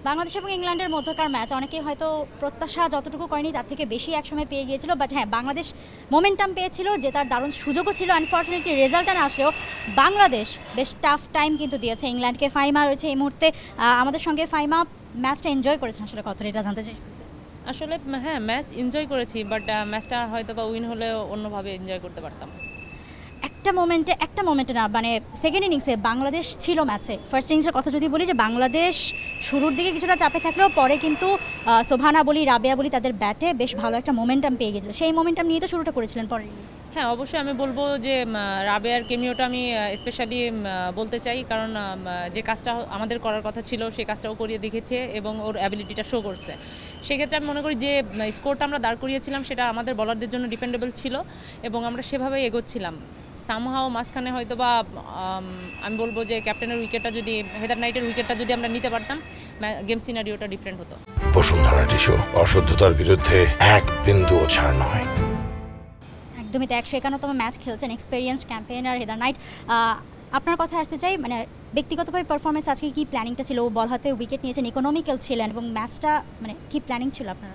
বাংলাদেশ এবং ইংল্যান্ডের মধ্যকার ম্যাচ অনেকেই হয়তো প্রত্যাশা যতটুকু করেনি তার থেকে বেশি একসময় পেয়ে গিয়েছিল, বাট হ্যাঁ বাংলাদেশ মোমেন্টাম পেয়েছিল, যে তার দারুণ সুযোগও ছিল। আনফর্চুনেটলি রেজাল্টটা না আসলেও বাংলাদেশ বেশ টাফ টাইম কিন্তু দিয়েছে ইংল্যান্ডকে। ফাইমা রয়েছে এই মুহূর্তে আমাদের সঙ্গে। ফাইমা, ম্যাচটা এনজয় করেছেন আসলে কতটা, এটা জানতে চাই। আসলে হ্যাঁ ম্যাচ এনজয় করেছি, বাট ম্যাচটা হয়তো বা উইন হলেও অন্যভাবে এনজয় করতে পারতাম। একটা মোমেন্টে না, মানে সেকেন্ড ইনিংসে বাংলাদেশ ছিল ম্যাচে। ফার্স্ট ইনিংসের কথা যদি বলি, যে বাংলাদেশ শুরুর দিকে কিছুটা চাপে থাকলেও পরে কিন্তু সোভানা বলি, রাবেয়া বলি, তাদের ব্যাটে বেশ ভালো একটা মোমেন্টাম পেয়ে গেছিল। সেই মোমেন্টাম নিয়ে তো শুরুটা করেছিলেন পরে। হ্যাঁ অবশ্যই আমি বলবো যে রাবেয়ার কেমিওটা আমি স্পেশালি বলতে চাই, কারণ যে কাজটা আমাদের করার কথা ছিল সেই কাজটাও করিয়ে দেখেছে এবং ওর অ্যাবিলিটিটা শো করছে। সেক্ষেত্রে আমি মনে করি যে স্কোরটা আমরা দাঁড় করিয়েছিলাম সেটা আমাদের বলারদের জন্য ডিপেন্ডেবল ছিল এবং আমরা সেভাবেই এগোচ্ছিলাম। সামহাও মাঝখানে হয়তো বা আমি বলবো যে ক্যাপ্টেনের উইকেটটা যদি, হেদার নাইটের উইকেটটা যদি আমরা নিতে পারতাম, গেম সিনারিওটা ডিফারেন্ট হতো। বসুন্ধরা টিস্যু, অশুদ্ধতার বিরুদ্ধে এক বিন্দুও ছাড় নয়। একদমই। 151তম ম্যাচ খেলছেন এক্সপেরিয়েন্সড ক্যাম্পেইনার হেদার নাইট। আপনার কথা আসতে চাই, মানে ব্যক্তিগতভাবে পারফরমেন্স আজকে কি প্ল্যানিংটা ছিল? বল হাতে উইকেট নিয়েছেন, ইকোনমিক্যাল ছিলেন, এবং ম্যাচটা মানে কি প্ল্যানিং ছিল আপনার?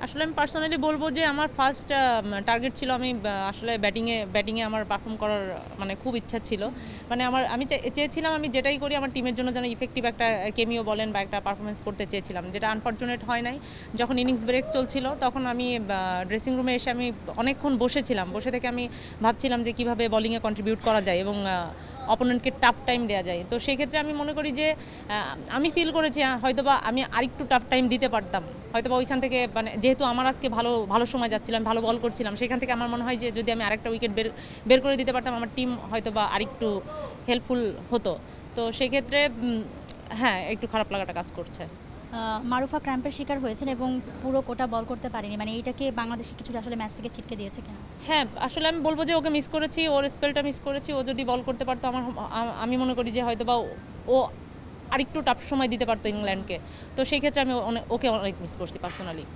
আসলে আমি পার্সোনালি বলবো যে আমার ফার্স্ট টার্গেট ছিল, আমি আসলে ব্যাটিংয়ে আমার পারফর্ম করার মানে খুব ইচ্ছা ছিল। মানে আমি চেয়েছিলাম আমি যেটাই করি আমার টিমের জন্য যেন ইফেক্টিভ একটা কেমিও বলেন বা একটা পারফরমেন্স করতে চেয়েছিলাম, যেটা আনফর্চুনেট হয় নাই। যখন ইনিংস ব্রেক চলছিল তখন আমি ড্রেসিং রুমে এসে আমি অনেকক্ষণ বসেছিলাম, বসে থেকে আমি ভাবছিলাম যে কীভাবে বোলিংয়ে কন্ট্রিবিউট করা যায় এবং অপোনেন্টকে টাফ টাইম দেওয়া যায়। তো সেই ক্ষেত্রে আমি মনে করি যে আমি ফিল করেছি হয়তোবা আমি আরেকটু টাফ টাইম দিতে পারতাম, হয়তোবা ওইখান থেকে মানে যেহেতু আমার আজকে ভালো সময় যাচ্ছিলাম, ভালো বল করছিলাম, সেখান থেকে আমার মনে হয় যে যদি আমি আরেকটা উইকেট বের করে দিতে পারতাম আমার টিম হয়তোবা আরেকটু হেল্পফুল হতো। তো সেক্ষেত্রে হ্যাঁ একটু খারাপ লাগাটা কাজ করছে। মারুফা ক্র্যাম্পের শিকার হয়েছেন এবং পুরো কোটা বল করতে পারেনি, মানে এইটাকে বাংলাদেশকে কিছুটা আসলে ম্যাচ থেকে ছিটকে দিয়েছে কেন? হ্যাঁ আসলে আমি বলবো যে ওকে মিস করেছি, ওর স্পেলটা মিস করেছি। ও যদি বল করতে পারতো আমি মনে করি যে হয়তো বা ও আরেকটু টাফ সময় দিতে পারতো ইংল্যান্ডকে। তো সেই ক্ষেত্রে আমি ওকে অনেক মিস করছি পার্সোনালি।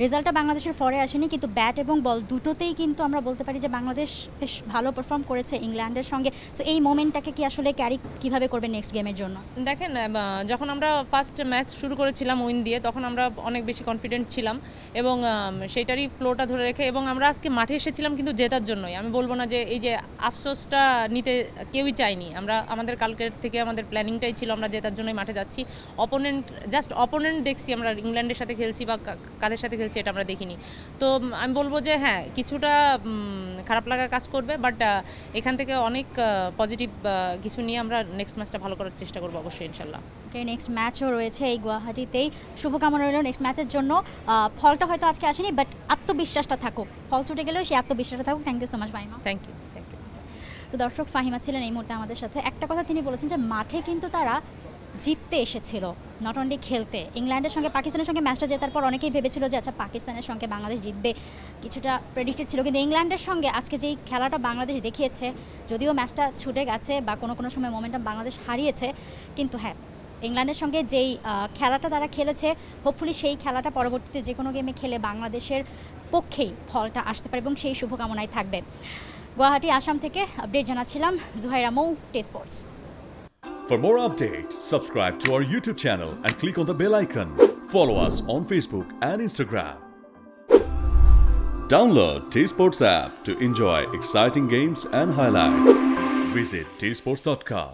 রেজাল্টটা বাংলাদেশের ফরে আসেনি, কিন্তু ব্যাট এবং বল দুটোতেই কিন্তু আমরা বলতে পারি যে বাংলাদেশ বেশ ভালো পারফর্ম করেছে ইংল্যান্ডের সঙ্গে। সো এই মোমেন্টটাকে কি আসলে ক্যারি কীভাবে করবেন নেক্সট গেমের জন্য? দেখেন যখন আমরা ফার্স্ট ম্যাচ শুরু করেছিলাম উইন দিয়ে, তখন আমরা অনেক বেশি কনফিডেন্ট ছিলাম এবং সেইটারই ফ্লোটা ধরে রেখে, এবং আমরা আজকে মাঠে এসেছিলাম কিন্তু জেতার জন্যই। আমি বলবো না যে এই যে আফসোসটা নিতে কেউই চাইনি। আমাদের কালকের থেকে আমাদের প্ল্যানিংটাই ছিল আমরা জেতার জন্যই মাঠে যাচ্ছি। অপোনেন্ট দেখছি আমরা ইংল্যান্ডের সাথে খেলছি বা কাদের সাথে খেলছি এটা আমরা দেখিনি। তো আমি বলবো যে হ্যাঁ কিছুটা খারাপ লাগা কাজ করবে, বাট এখান থেকে অনেক পজিটিভ কিছু নিয়ে আমরা নেক্সট ম্যাচটা ভালো করার চেষ্টা করবো অবশ্যই ইনশাল্লাহ। নেক্সট ম্যাচও রয়েছে এই গুয়াহাটিতেই। শুভকামনা রইল নেক্সট ম্যাচের জন্য। ফলটা হয়তো আজকে আসেনি, বাট আত্মবিশ্বাসটা থাকুক, ফল ছুটে গেলেও সেই আত্মবিশ্বাসটা থাকুক। Thank you so much Fahima. Thank you. তো দর্শক, ফাহিমা ছিলেন এই মুহূর্তে আমাদের সাথে। একটা কথা তিনি বলেছেন যে মাঠে কিন্তু তারা জিততে এসেছিল, নট অনলি খেলতে। ইংল্যান্ডের সঙ্গে পাকিস্তানের সঙ্গে ম্যাচটা জেতার পর অনেকেই ভেবেছিল যে আচ্ছা পাকিস্তানের সঙ্গে বাংলাদেশ জিতবে, কিছুটা প্রেডিক্টেড ছিল। কিন্তু ইংল্যান্ডের সঙ্গে আজকে যেই খেলাটা বাংলাদেশ দেখিয়েছে, যদিও ম্যাচটা ছুটে গেছে বা কোনো সময় মোমেন্টাম বাংলাদেশ হারিয়েছে, কিন্তু হ্যাঁ ইংল্যান্ডের সঙ্গে যেই খেলাটা তারা খেলেছে, হোপফুলি সেই খেলাটা পরবর্তীতে যে কোনো গেমে খেলে বাংলাদেশের পক্ষেই ফলটা আসতে পারে এবং সেই শুভকামনাই থাকবে। গুয়াহাটি আসাম থেকে আপডেট জানাচ্ছিলাম Juhaira Mou, T sports. For more updates, subscribe to our YouTube channel and click on the bell icon. Follow us on Facebook and Instagram. Download T Sports app to enjoy exciting games and highlights. Visit tsports.com.